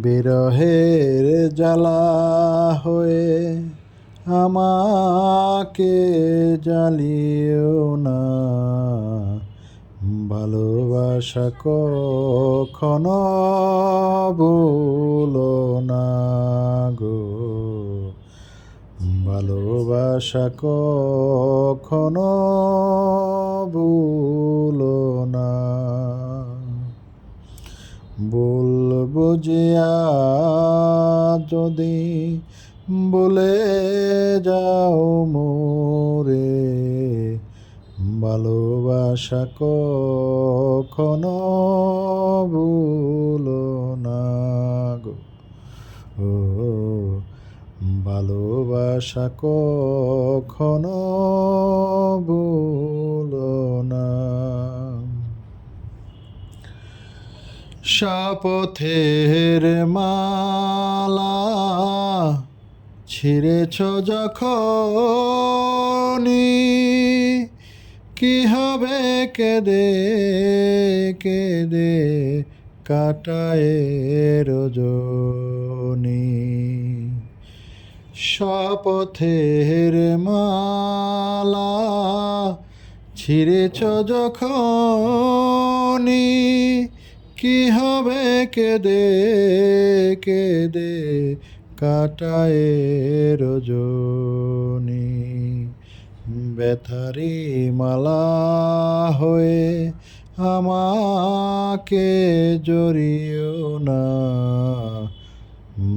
বিরহের জ্বালা হয়ে আমাকে জ্বালিও না, ভালোবাসা কখনো ভুলো না গো, ভালোবাসা কখনো ভুলো না। বলবো যে যদি বলে যাও মোরে, ভালোবাসা কখনো ভুলো না গো, ও ভালোবাসা কখনো ভুলো না। শপথের মালা ছিঁড়েছ যখনি, কি হবে কেঁদে কেঁদে কাটায় রজনী। শপথের মালা ছিঁড়েছ যখনি, কি হবে কেঁদে কেঁদে কাটায় রজনী। ব্যথারি মালা হয়ে আমাকে জড়িও না,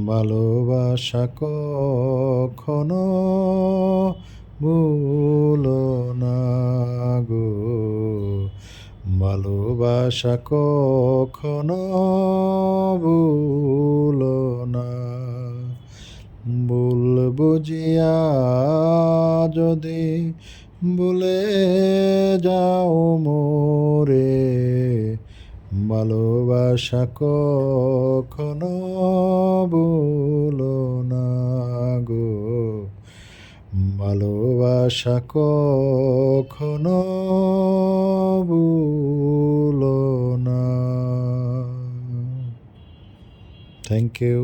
ভালোবাসা কখনো ভুলো না গো, ভালোবাসা কখনো ভুলো না। বলবো জিয়া যদি বলে যাও মোরে, ভালোবাসা কখনো ভুলো না গো, ভালোবাসা কখনো ভুলো না। Thank you.